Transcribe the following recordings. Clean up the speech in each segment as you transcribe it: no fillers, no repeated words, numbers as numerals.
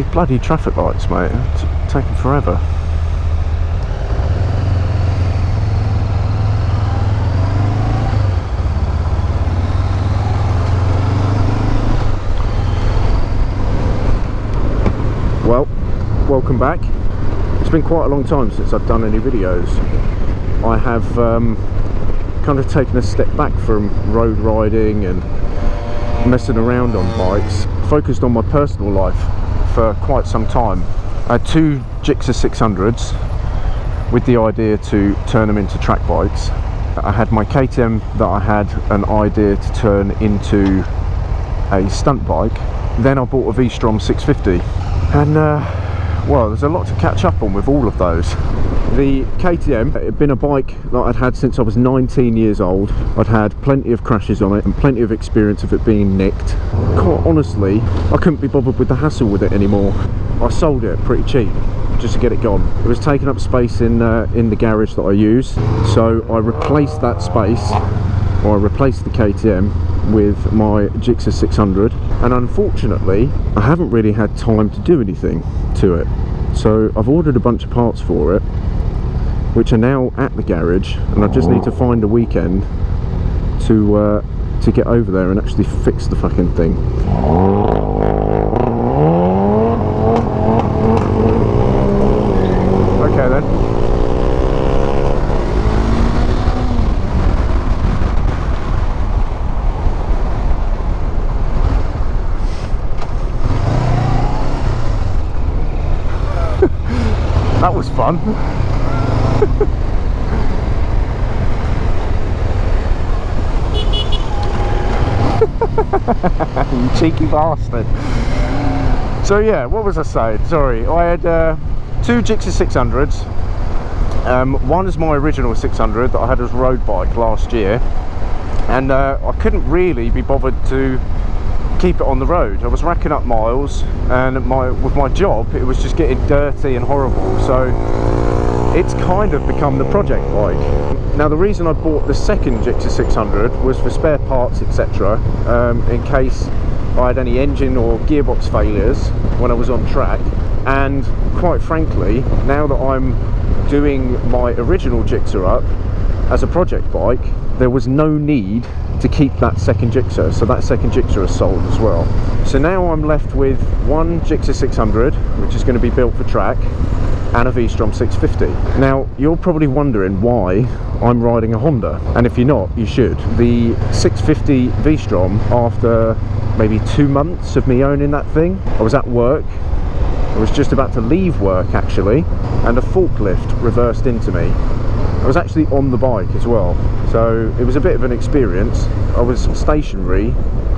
These bloody traffic lights, mate, it's taking forever. Well, welcome back. It's been quite a long time since I've done any videos. I have kind of taken a step back from road riding and messing around on bikes, focused on my personal life for quite some time. I had two Gixxer 600s with the idea to turn them into track bikes. I had my KTM that I had an idea to turn into a stunt bike. Then I bought a V-Strom 650. And well, there's a lot to catch up on with all of those. The KTM, it had been a bike that I'd had since I was 19 years old. I'd had plenty of crashes on it and plenty of experience of it being nicked. Quite honestly, I couldn't be bothered with the hassle with it anymore. I sold it pretty cheap just to get it gone. It was taking up space in the garage that I use, so I replaced that space, or I replaced the KTM with my Gixxer 600, and unfortunately I haven't really had time to do anything to it. So I've ordered a bunch of parts for it, which are now at the garage, and I just need to find a weekend to get over there and actually fix the fucking thing. Okay then. That was fun. You cheeky bastard. So yeah, what was I saying? Sorry, I had two Gixxer 600s. One is my original 600 that I had as a road bike last year, and I couldn't really be bothered to keep it on the road. I was racking up miles, and with my job it was just getting dirty and horrible, so it's kind of become the project bike. Now the reason I bought the second Gixxer 600 was for spare parts, etc., in case I had any engine or gearbox failures when I was on track. And quite frankly, now that I'm doing my original Gixxer up as a project bike, there was no need to keep that second Gixxer, so that second Gixxer is sold as well. So now I'm left with one Gixxer 600, which is going to be built for track, and a V-Strom 650. Now you're probably wondering why I'm riding a Honda, and if you're not, you should. The 650 V-Strom, after maybe 2 months of me owning that thing, I was at work, I was just about to leave work actually, and a forklift reversed into me. I was actually on the bike as well, so it was a bit of an experience. I was stationary,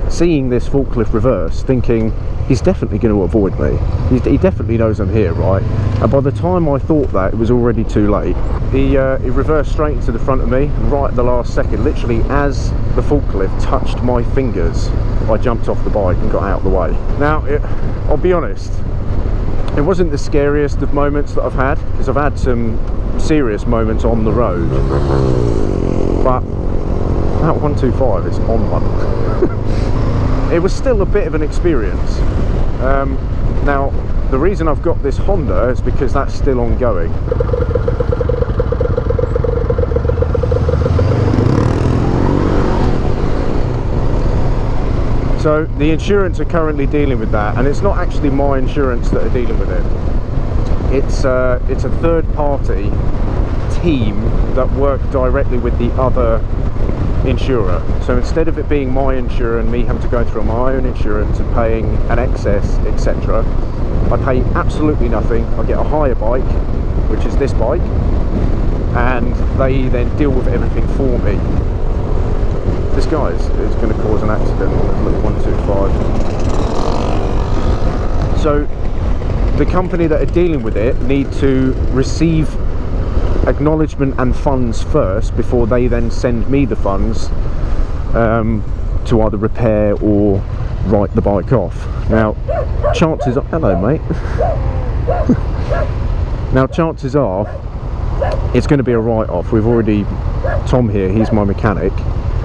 seeing this forklift reverse, thinking, he's definitely going to avoid me. He definitely knows I'm here, right? And by the time I thought that, it was already too late. He reversed straight into the front of me, right at the last second. Literally, as the forklift touched my fingers, I jumped off the bike and got out of the way. Now, I'll be honest, it wasn't the scariest of moments that I've had, because I've had some serious moments on the road, but that 125 is on one. It was still a bit of an experience. Now the reason I've got this Honda is because that's still ongoing. So the insurance are currently dealing with that, and it's not actually my insurance that are dealing with it. It's a third-party team that work directly with the other insurer. So instead of it being my insurer and me having to go through my own insurance and paying an excess, etc., I pay absolutely nothing. I get a hire bike, which is this bike, and they then deal with everything for me. This guy is going to cause an accident on the 125. So the company that are dealing with it need to receive acknowledgement and funds first before they then send me the funds to either repair or write the bike off. Now chances are, hello mate. Now chances are it's going to be a write-off. We've already, Tom here, he's my mechanic,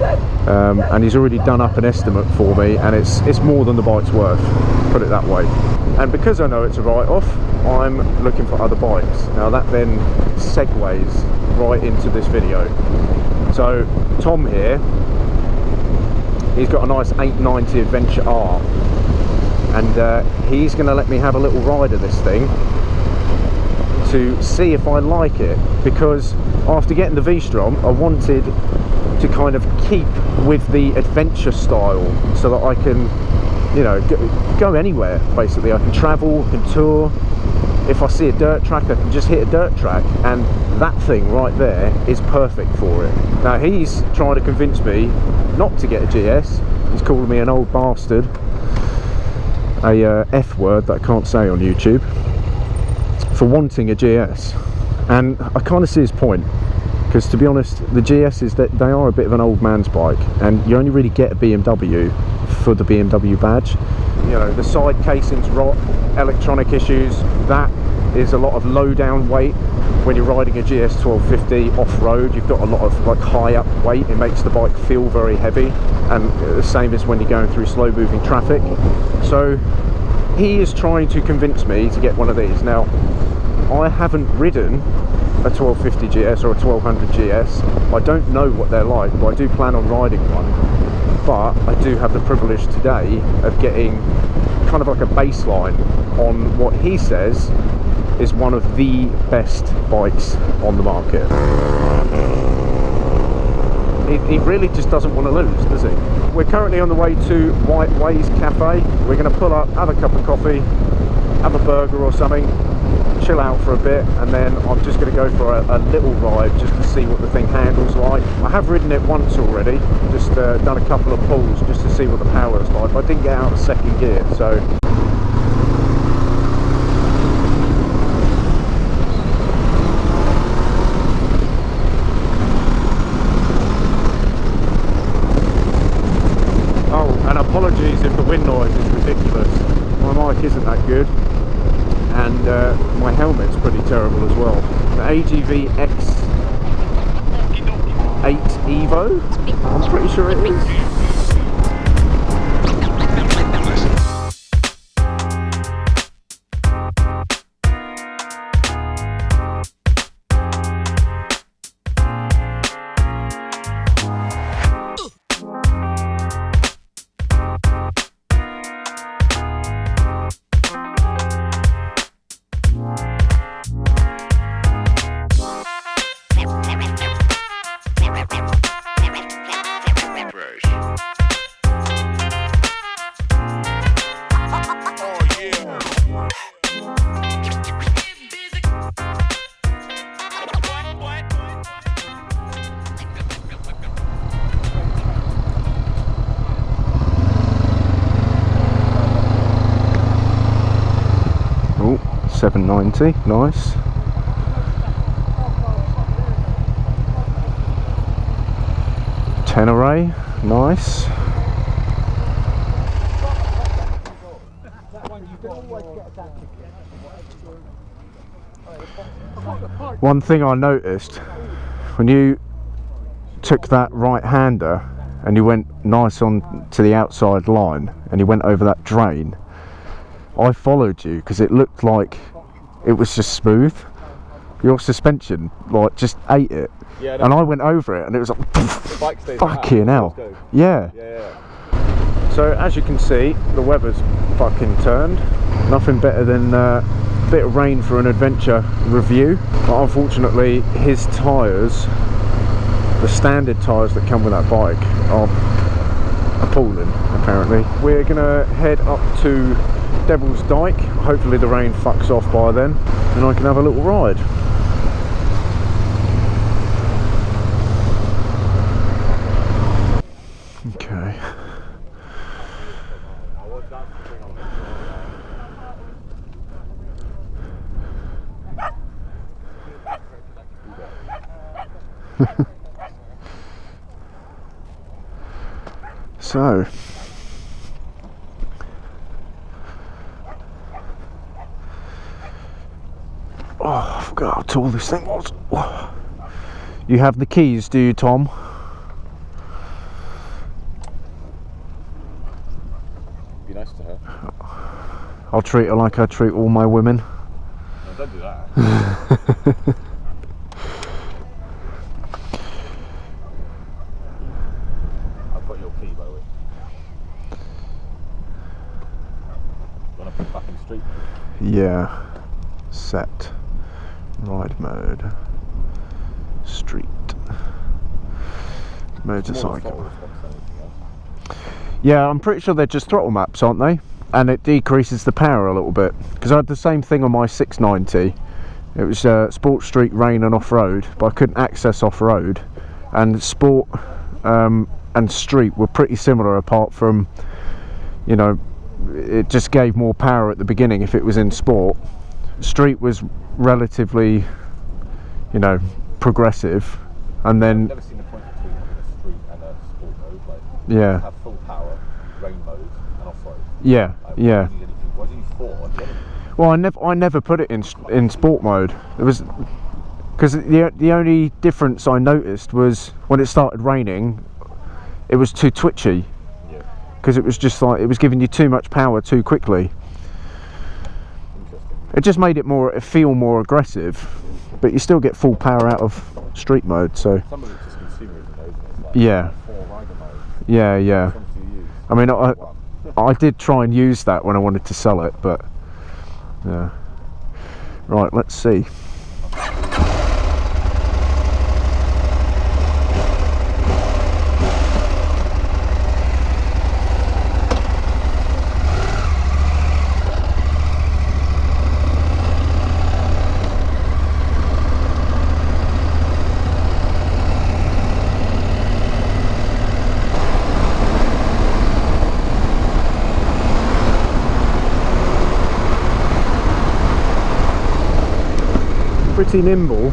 and he's already done up an estimate for me, and it's more than the bike's worth, put it that way. And because I know it's a write-off, I'm looking for other bikes. Now that then segues right into this video. So Tom here, he's got a nice 890 Adventure R, and he's going to let me have a little ride of this thing to see if I like it, because after getting the V-Strom I wanted to kind of keep with the adventure style so that I can, you know, go anywhere basically. I can travel, I can tour. If I see a dirt track, I can just hit a dirt track, and that thing right there is perfect for it. Now he's trying to convince me not to get a GS. He's calling me an old bastard, a F word that I can't say on YouTube, for wanting a GS. And I kind of see his point, because to be honest, the GSs, that they are a bit of an old man's bike, and you only really get a BMW for the BMW badge. You know, the side casings rot, electronic issues, that is a lot of low down weight. When you're riding a GS 1250 off-road, you've got a lot of like high up weight. It makes the bike feel very heavy, and the same as when you're going through slow moving traffic. So he is trying to convince me to get one of these. Now I haven't ridden a 1250 GS or a 1200 GS. I don't know what they're like, but I do plan on riding one. But I do have the privilege today of getting kind of like a baseline on what he says is one of the best bikes on the market. He really just doesn't want to lose, does he? We're currently on the way to White Ways Cafe. We're going to pull up, have a cup of coffee, have a burger or something, chill out for a bit, and then I'm just going to go for a little ride just to see what the thing handles like. I have ridden it once already, just done a couple of pulls just to see what the power is like, but I didn't get out of second gear, so... Oh, and apologies if the wind noise is ridiculous. My mic isn't that good, and my helmet's pretty terrible as well. The AGV X8 Evo, I'm pretty sure it is. Oh, 790, nice. Tenere, nice. One thing I noticed, when you took that right hander and you went nice on to the outside line and you went over that drain, I followed you because it looked like it was just smooth. Your suspension like just ate it. Yeah, and I went over it and it was like fucking hell. Yeah. So as you can see, the weather's fucking turned. Nothing better than a bit of rain for an adventure review. But unfortunately his tyres, the standard tyres that come with that bike, are appalling apparently. We're gonna head up to Devil's Dyke. Hopefully the rain fucks off by then and I can have a little ride. Okay. So oh, I forgot how tall this thing was. You have the keys, do you, Tom? be nice to her. I'll treat her like I treat all my women. No, don't do that. I've got your key, by the way. You want to put back in street? Yeah. Set. Ride mode. Street. Motorcycle. Yeah, I'm pretty sure they're just throttle maps, aren't they? And it decreases the power a little bit. Because I had the same thing on my 690. It was Sport, Street, Rain and Off-Road, but I couldn't access Off-Road. And Sport and Street were pretty similar, apart from, you know, it just gave more power at the beginning if it was in Sport. Street was relatively, you know, progressive. And then... I've never seen the point between a street and a sport mode. Like, yeah. Have full power, rain mode, and off-road. Yeah, Like, yeah. Why do you need 4? Well, I never put it in sport mode. It was because the only difference I noticed was when it started raining, it was too twitchy. Yeah. Because it was just like it was giving you too much power too quickly. Interesting. It just made it feel more aggressive, but you still get full power out of street mode. So Some of it's just consumerism, though, isn't it? It's like yeah, 4 rider mode. yeah, yeah. Which ones do you use? I mean, I did try and use that when I wanted to sell it, but yeah. Right, let's see. Pretty nimble,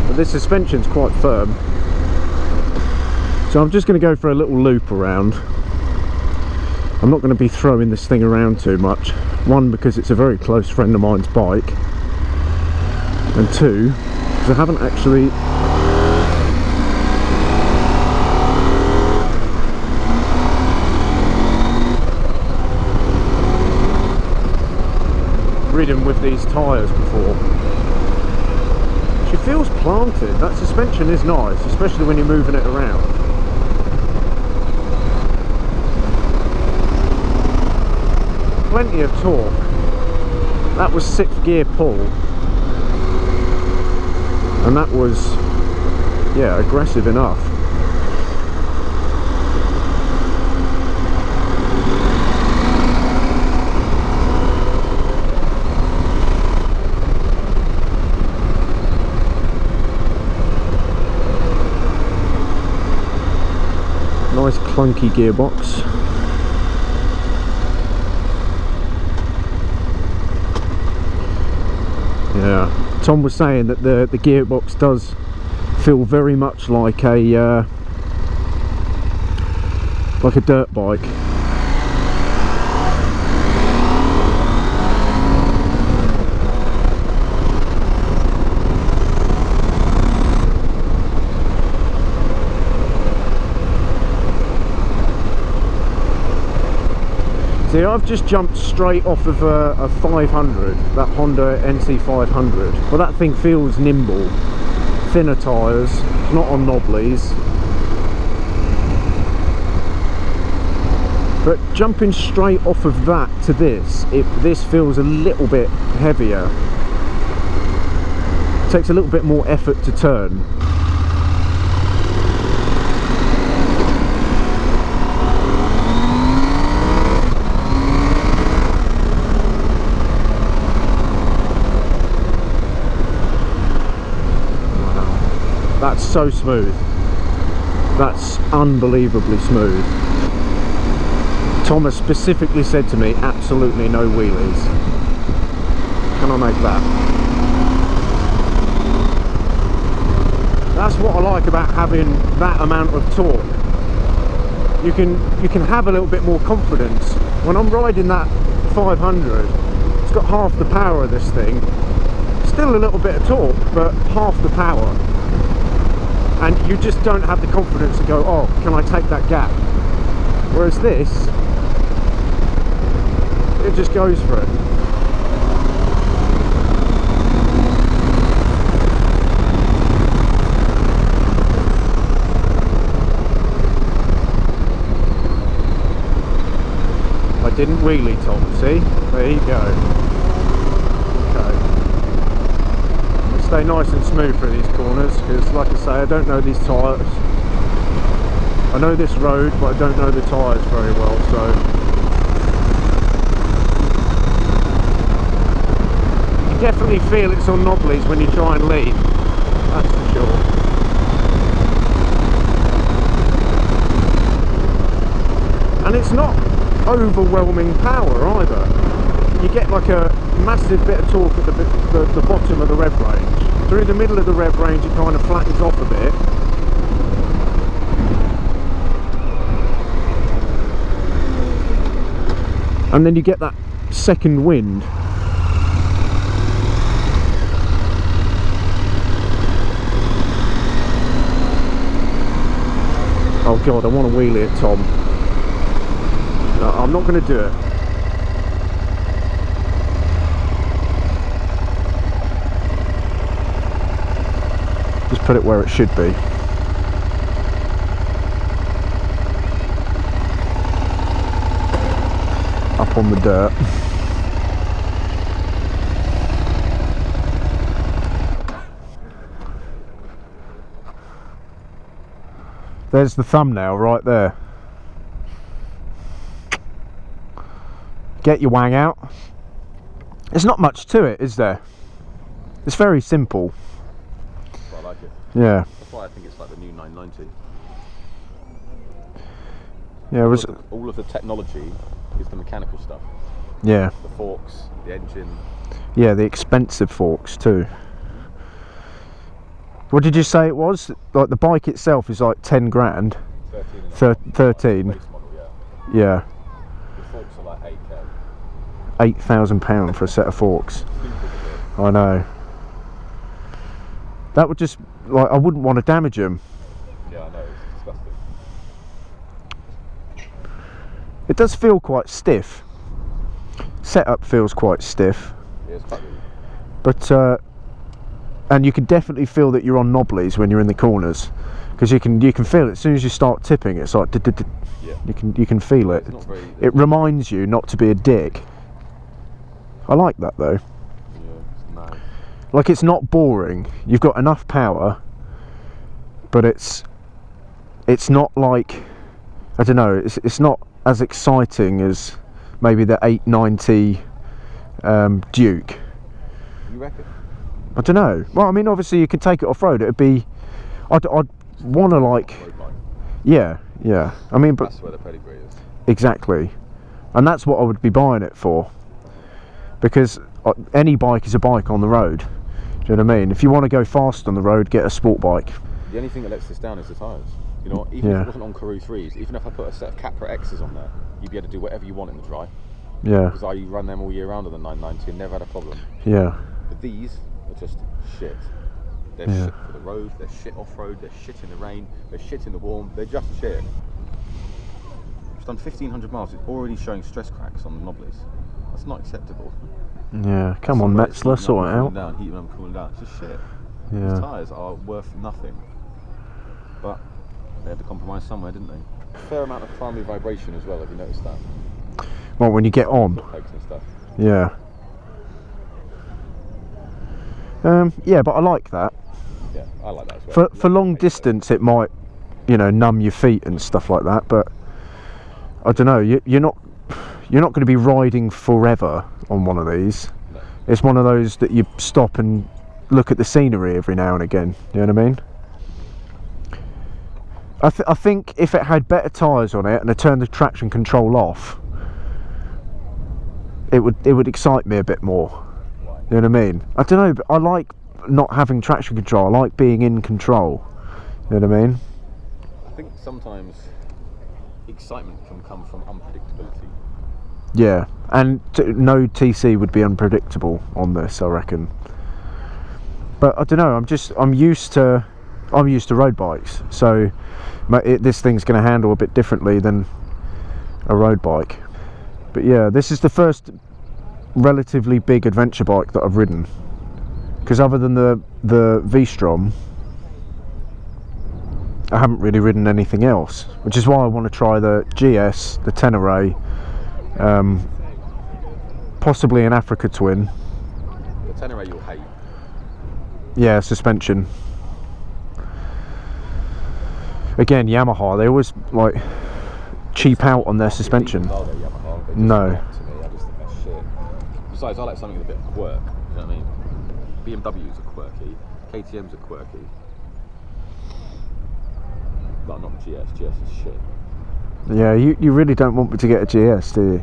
but this suspension's quite firm. So I'm just going to go for a little loop around. I'm not going to be throwing this thing around too much. One, because it's a very close friend of mine's bike, and two, because I haven't actually ridden with these tyres before. She feels planted. That suspension is nice, especially when you're moving it around. Plenty of torque. That was 6th gear pull. And that was, yeah, aggressive enough. Nice clunky gearbox. Yeah, Tom was saying that the gearbox does feel very much like a dirt bike. See, I've just jumped straight off of a 500, that Honda NC 500. Well, that thing feels nimble. Thinner tyres, not on knobblies. But jumping straight off of that to this, this feels a little bit heavier. It takes a little bit more effort to turn. That's so smooth. That's unbelievably smooth. Thomas specifically said to me, absolutely no wheelies. Can I make that? That's what I like about having that amount of torque. You can have a little bit more confidence. When I'm riding that 500, it's got half the power of this thing. Still a little bit of torque, but half the power. And you just don't have the confidence to go, oh, can I take that gap? Whereas this, it just goes for it. I didn't wheelie, Tom, see? There you go. Okay. I'll stay nice and smooth through these corners, because like I say, I don't know these tyres. I know this road, but I don't know the tyres very well, so you can definitely feel it's on knobblies when you try and lean, that's for sure. And it's not overwhelming power either. You get like a massive bit of torque at the bottom of the rev range. Through the middle of the rev range it kind of flattens off a bit. And then you get that second wind. Oh god, I want to wheelie it, Tom. No, I'm not going to do it. Just put it where it should be. Up on the dirt. There's the thumbnail right there. Get your wang out. There's not much to it, is there? It's very simple. I like it. Yeah. That's why I think it's like the new 990. Yeah, all of the technology is the mechanical stuff. Yeah. The forks, the engine. Yeah, the expensive forks too. What did you say it was? Like the bike itself is like 10 grand. 13. Base model, yeah. Yeah. The forks are like 8k. £8,000 for a set of forks. I know. That would just, like, I wouldn't want to damage them. Yeah, I know, it's disgusting. It does feel quite stiff. Setup feels quite stiff. Yeah, it's quite really. But and you can definitely feel that you're on knobblies when you're in the corners, because you can feel it as soon as you start tipping. It's like Yeah. you can feel it. It reminds you not to be a dick. I like that though. Yeah, it's nice. Like, it's not boring. You've got enough power, but it's not like, I don't know, it's not as exciting as maybe the 890 Duke. You reckon? I don't know. Well, I mean, obviously you could take it off road. It'd be, I'd want to like, yeah. I mean, but that's where the pedigree is. Exactly, and that's what I would be buying it for. Because any bike is a bike on the road. Do you know what I mean? If you want to go fast on the road, get a sport bike. The only thing that lets this down is the tyres. You know, even if it wasn't on Karoo 3s, even if I put a set of Capra X's on there, you'd be able to do whatever you want in the dry. Yeah. Because I run them all year round on the 990 and never had a problem. Yeah. But these are just shit. They're shit for the road, they're shit off-road, they're shit in the rain, they're shit in the warm, they're just shit. It's done 1,500 miles, it's already showing stress cracks on the knobblies. That's not acceptable. Yeah, come on, Metzler, sort it out. Heating them, cooling down, it's just shit. Yeah. These tyres are worth nothing. But they had to compromise somewhere, didn't they? A fair amount of primary vibration as well, have you noticed that? Well, when you get on. Pegs and stuff. Yeah. Yeah, but I like that. Yeah, I like that as well. For long distance, it might, you know, numb your feet and stuff like that. But I don't know. You're not going to be riding forever on one of these. No. It's one of those that you stop and look at the scenery every now and again. You know what I mean? I think if it had better tyres on it and I turned the traction control off, it would excite me a bit more. Why? You know what I mean? I don't know, but I like not having traction control. I like being in control. You know what I mean? I think sometimes excitement can come from unpredictability. Yeah, and no TC would be unpredictable on this, I reckon. But I don't know. I'm used to road bikes, so this thing's going to handle a bit differently than a road bike. But yeah, this is the first relatively big adventure bike that I've ridden, because other than the V-Strom, I haven't really ridden anything else, which is why I want to try the GS, the Tenere, possibly an Africa Twin. The Tenere you'll hate. Yeah, suspension. Again, Yamaha, they always like cheap out on their suspension. No. To me, I just think that's shit. Besides, I like something with a bit of quirk. You know what I mean? BMWs are quirky. KTMs are quirky. But not the GS. GS is shit. Yeah, you really don't want me to get a GS, do you? You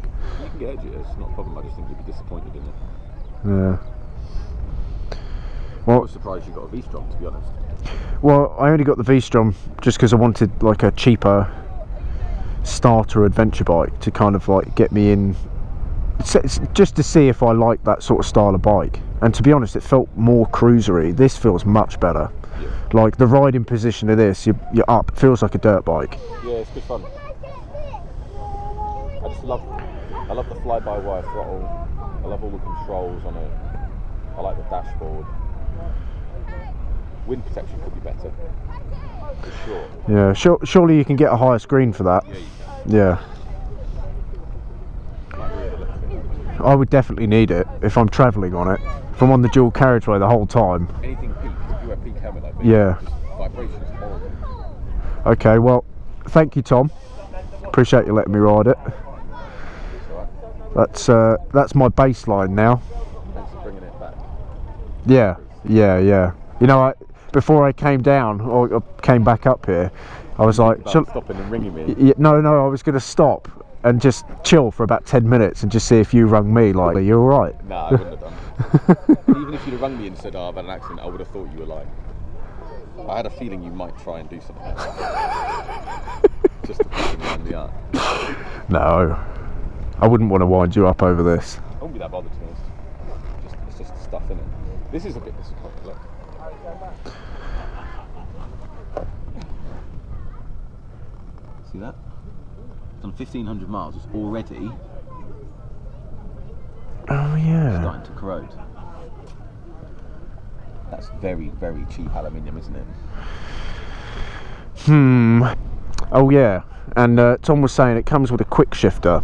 can get a GS, not a problem. I just think you'd be disappointed in it. Yeah. I was surprised you got a V-Strom, to be honest. Well, I only got the V-Strom just because I wanted like a cheaper starter adventure bike to kind of like get me in, just to see if I like that sort of style of bike. And to be honest, it felt more cruisery. This feels much better. Yeah. Like the riding position of this, you're up. It feels like a dirt bike. Yeah, it's good fun. I love the fly-by-wire throttle. I love all the controls on it. I like the dashboard. Wind protection could be better, for sure. Yeah, surely you can get a higher screen for that. Yeah, you can. Yeah. Might really look at it. I would definitely need it if I'm travelling on it. If I'm on the dual carriageway the whole time. Anything peak, if you wear peak helmet like me, Yeah. vibration is horrible. Okay, well, thank you, Tom. Appreciate you letting me ride it. It's alright. That's my baseline now. Thanks for bringing it back. Yeah. You know, before I came down or came back up here, I was like, Stopping and ringing me. no, I was going to stop and just chill for about 10 minutes and just see if you rung me. Like, are you all right? Nah, I wouldn't have done. Even if you'd have rung me and said, "Oh, I've had an accident," I would have thought you were lying. I had a feeling you might try and do something like that. Just to put me in the art. No, I wouldn't want to wind you up over this. I wouldn't be that bothered, to be honest. It's just stuff in it. This is a bit disappointing. Look. See that? It's done 1,500 miles. It's already Oh yeah. starting to corrode. That's very, very cheap aluminium, isn't it? Oh yeah. And Tom was saying it comes with a quick shifter,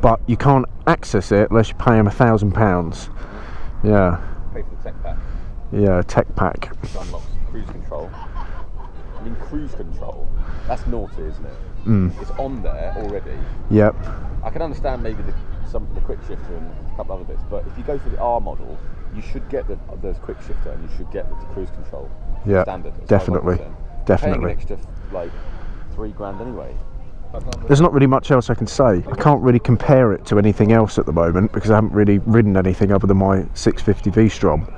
but you can't access it unless you pay him £1,000. Yeah. Pay for the tech pack. Yeah, tech pack. Which unlocks cruise control. I mean, cruise control. That's naughty, isn't it? It's on there already. Yep. I can understand maybe the quick shifter and a couple other bits, but if you go for the R model, you should get the quick shifter and you should get the cruise control. Yeah. Standard. Definitely. Definitely. Paying an extra like £3,000 anyway. There's not really much else I can say. I can't really compare it to anything else at the moment because I haven't really ridden anything other than my 650 V-Strom.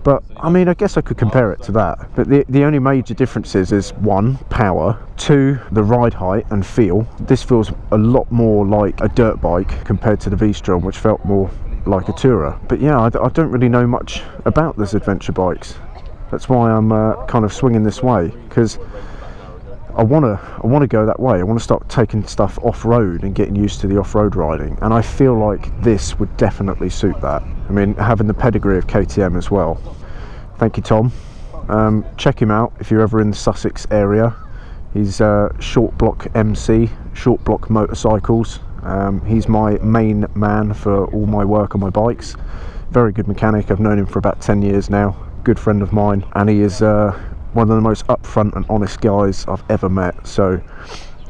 But I mean, I guess I could compare it to that. But the only major differences is 1, power, 2, the ride height and feel. This feels a lot more like a dirt bike compared to the V-Strom, which felt more like a tourer. But yeah, I don't really know much about those adventure bikes. That's why I'm kind of swinging this way, because I want to go that way. I want to start taking stuff off-road and getting used to the off-road riding, and I feel like this would definitely suit that. I mean, having the pedigree of KTM as well. Thank you, Tom. Check him out if you're ever in the Sussex area. He's Short Block MC, Short Block Motorcycles. He's my main man for all my work on my bikes. Very good mechanic. I've known him for about 10 years now. Good friend of mine, and he is one of the most upfront and honest guys I've ever met. So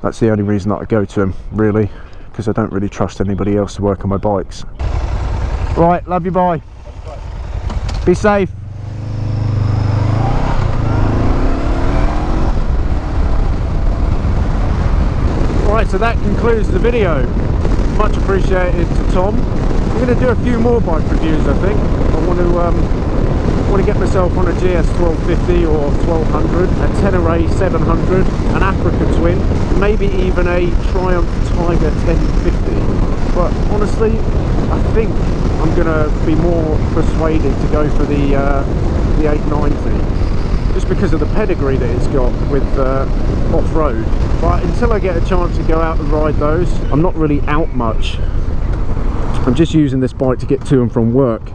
that's the only reason that I go to him, really, because I don't really trust anybody else to work on my bikes. Right, love you, bye. Be safe. Right, so that concludes the video. Much appreciated to Tom. I'm going to do a few more bike reviews, I think. I want to get myself on a GS 1250 or 1200, a Tenere 700, an Africa Twin, maybe even a Triumph Tiger 1050. But honestly, I think I'm going to be more persuaded to go for the 890. Just just because of the pedigree that it's got with off-road. But until I get a chance to go out and ride those, I'm not really out much. I'm just using this bike to get to and from work.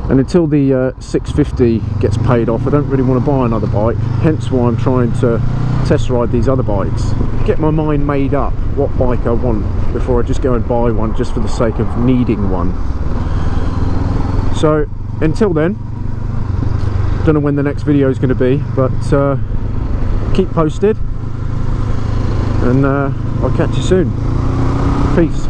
And until the 650 gets paid off, I don't really want to buy another bike. Hence why I'm trying to test ride these other bikes. Get my mind made up what bike I want before I just go and buy one just for the sake of needing one. So until then, don't know when the next video is going to be, but keep posted, and I'll catch you soon. Peace.